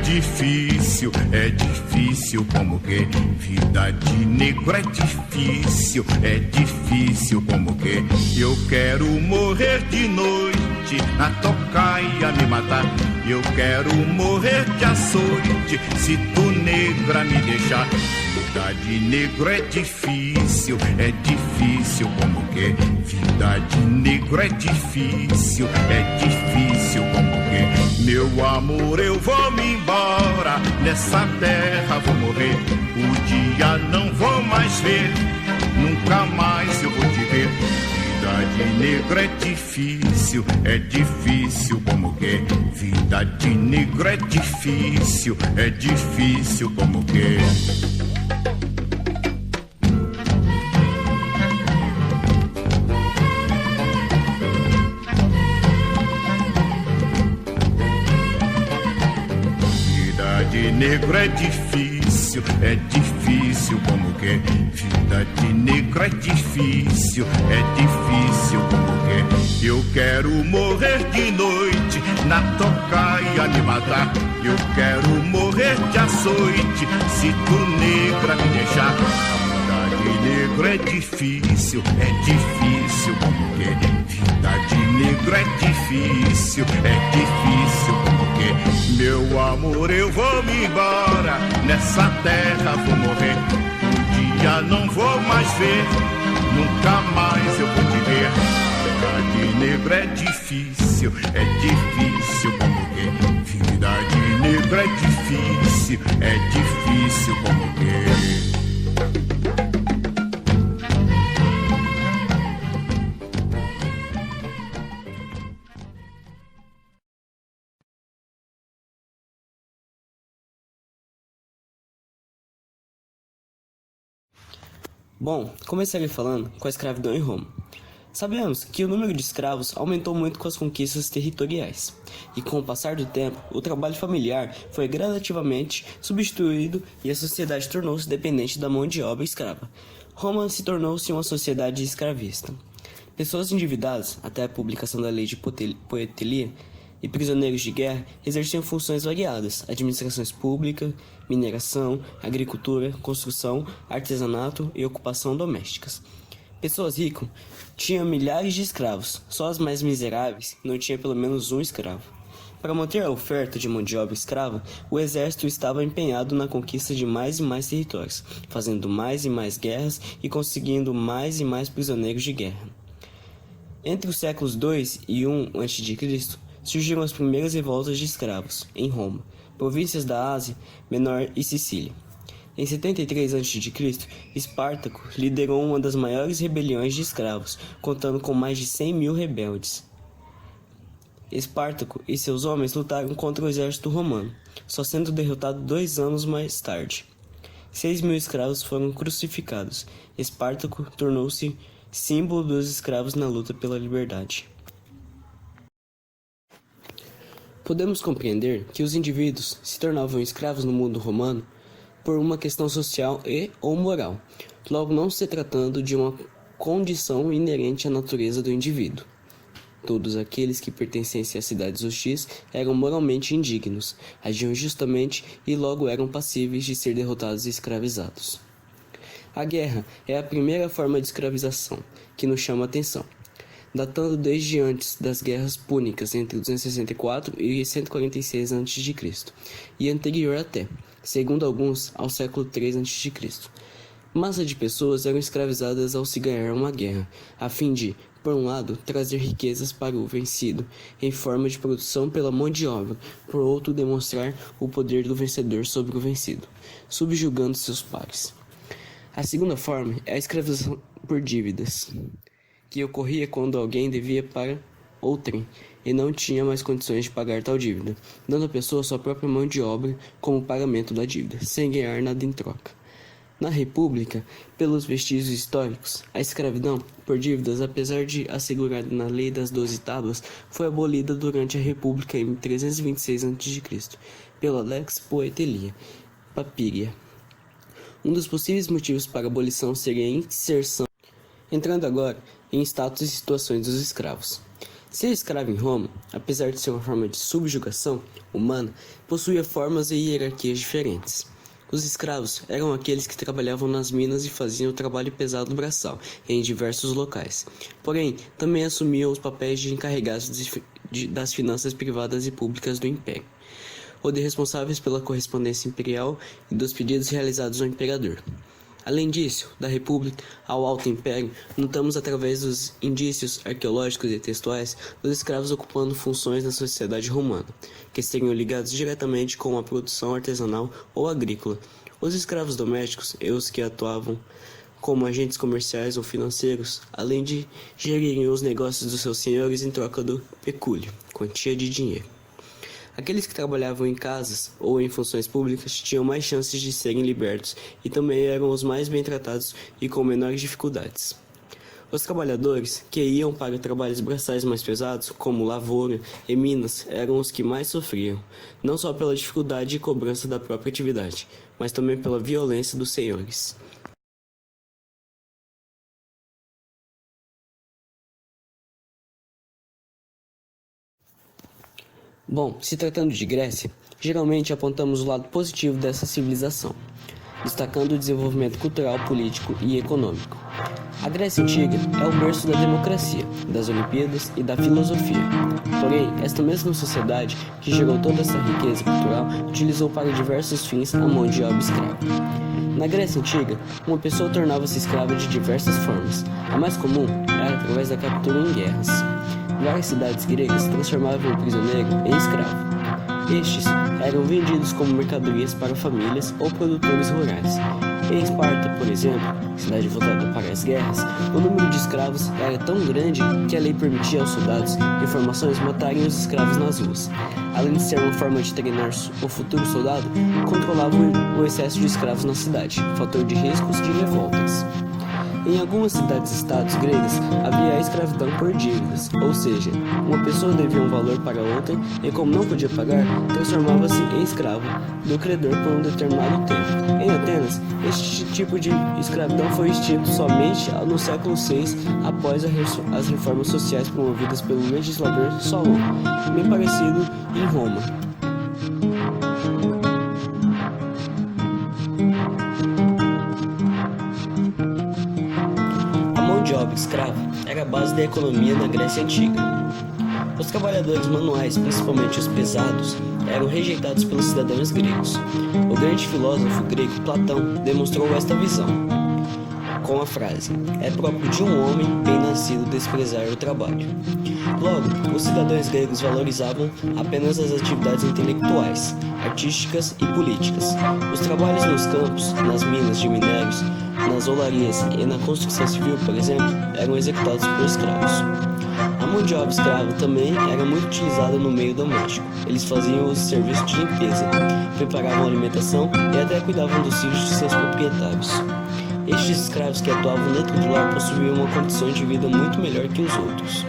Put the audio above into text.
é difícil como que vida de negro é difícil como que eu quero morrer de noite na tocaia me matar. Eu quero morrer de açoite se tu negra me deixar. Vida de negro é difícil como que vida de negro é difícil como que meu amor eu vou me embora, nessa terra vou morrer, o dia não vou mais ver, nunca mais eu vou te ver. Vida de negro é difícil como que vida de negro é difícil como que negro é difícil como que vida de negro é difícil como que eu quero morrer de noite na tocaia me matar. Eu quero morrer de açoite se tu negra me deixar. Vida de negro é difícil como que vida de negro é difícil como que meu amor eu vou me embora, nessa terra vou morrer, um dia não vou mais ver, nunca mais eu vou te ver. Vida de negro é difícil como que vida de negro é difícil como que Bom, começarei falando com a escravidão em Roma. Sabemos que o número de escravos aumentou muito com as conquistas territoriais, e com o passar do tempo, o trabalho familiar foi gradativamente substituído e a sociedade tornou-se dependente da mão de obra escrava. Roma se tornou-se uma sociedade escravista. Pessoas endividadas, até a publicação da lei de Poetelia, e prisioneiros de guerra exerciam funções variadas: administrações públicas, mineração, agricultura, construção, artesanato e ocupação domésticas. Pessoas ricas tinham milhares de escravos, só as mais miseráveis não tinham pelo menos um escravo. Para manter a oferta de mão de obra escrava, o exército estava empenhado na conquista de mais e mais territórios, fazendo mais e mais guerras e conseguindo mais e mais prisioneiros de guerra. Entre os séculos 2 e 1 a.C., surgiram as primeiras revoltas de escravos, em Roma, províncias da Ásia Menor e Sicília. Em 73 a.C., Espartaco liderou uma das maiores rebeliões de escravos, contando com mais de 100 mil rebeldes. Espartaco e seus homens lutaram contra o exército romano, só sendo derrotado 2 anos mais tarde. 6 mil escravos foram crucificados. Espartaco tornou-se símbolo dos escravos na luta pela liberdade. Podemos compreender que os indivíduos se tornavam escravos no mundo romano por uma questão social ou moral, logo não se tratando de uma condição inerente à natureza do indivíduo. Todos aqueles que pertencessem às cidades hostis eram moralmente indignos, agiam justamente e logo eram passíveis de ser derrotados e escravizados. A guerra é a primeira forma de escravização que nos chama a atenção, datando desde antes das guerras púnicas entre 264 e 146 a.C., e anterior até, segundo alguns, ao século 3 a.C. Massa de pessoas eram escravizadas ao se ganhar uma guerra, a fim de, por um lado, trazer riquezas para o vencido, em forma de produção pela mão de obra, por outro, demonstrar o poder do vencedor sobre o vencido, subjugando seus pares. A segunda forma é a escravização por dívidas, que ocorria quando alguém devia para outrem e não tinha mais condições de pagar tal dívida, dando à pessoa sua própria mão de obra como pagamento da dívida, sem ganhar nada em troca. Na República, pelos vestígios históricos, a escravidão por dívidas, apesar de assegurada na Lei das 12 Tábuas, foi abolida durante a República em 326 a.C., pela Lex Poetelia Papíria. Um dos possíveis motivos para a abolição seria a inserção. Entrando agora em status e situações dos escravos. Ser escravo em Roma, apesar de ser uma forma de subjugação humana, possuía formas e hierarquias diferentes. Os escravos eram aqueles que trabalhavam nas minas e faziam o trabalho pesado braçal em diversos locais. Porém, também assumiam os papéis de encarregados das finanças privadas e públicas do império, ou de responsáveis pela correspondência imperial e dos pedidos realizados ao imperador. Além disso, da República ao Alto Império, notamos através dos indícios arqueológicos e textuais os escravos ocupando funções na sociedade romana, que estariam ligados diretamente com a produção artesanal ou agrícola. Os escravos domésticos e os que atuavam como agentes comerciais ou financeiros, além de gerirem os negócios dos seus senhores em troca do pecúlio, quantia de dinheiro. Aqueles que trabalhavam em casas ou em funções públicas tinham mais chances de serem libertos e também eram os mais bem tratados e com menores dificuldades. Os trabalhadores que iam para trabalhos braçais mais pesados, como lavoura e minas, eram os que mais sofriam, não só pela dificuldade e cobrança da própria atividade, mas também pela violência dos senhores. Bom, se tratando de Grécia, geralmente apontamos o lado positivo dessa civilização, destacando o desenvolvimento cultural, político e econômico. A Grécia Antiga é o berço da democracia, das Olimpíadas e da filosofia. Porém, esta mesma sociedade, que gerou toda essa riqueza cultural, utilizou para diversos fins a mão de obra escrava. Na Grécia Antiga, uma pessoa tornava-se escrava de diversas formas. A mais comum era através da captura em guerras. Várias cidades gregas transformavam o prisioneiro em escravo. Estes eram vendidos como mercadorias para famílias ou produtores rurais. Em Esparta, por exemplo, cidade voltada para as guerras, o número de escravos era tão grande que a lei permitia aos soldados em formações matarem os escravos nas ruas. Além de ser uma forma de treinar o futuro soldado, controlava o excesso de escravos na cidade, fator de riscos de revoltas. Em algumas cidades-estados gregas havia a escravidão por dívidas, ou seja, uma pessoa devia um valor para outra e, como não podia pagar, transformava-se em escravo do credor por um determinado tempo. Em Atenas, este tipo de escravidão foi extinto somente no século VI, após as reformas sociais promovidas pelo legislador Solon, bem parecido em Roma. De obra escrava era a base da economia na Grécia Antiga. Os trabalhadores manuais, principalmente os pesados, eram rejeitados pelos cidadãos gregos. O grande filósofo grego Platão demonstrou esta visão com a frase: "É próprio de um homem bem-nascido desprezar o trabalho". Logo, os cidadãos gregos valorizavam apenas as atividades intelectuais, artísticas e políticas. Os trabalhos nos campos, nas minas de minérios, nas olarias e na construção civil, por exemplo, eram executados por escravos. A mão de obra escrava também era muito utilizada no meio doméstico. Eles faziam os serviços de limpeza, preparavam a alimentação e até cuidavam dos filhos de seus proprietários. Estes escravos que atuavam dentro do lar possuíam uma condição de vida muito melhor que os outros.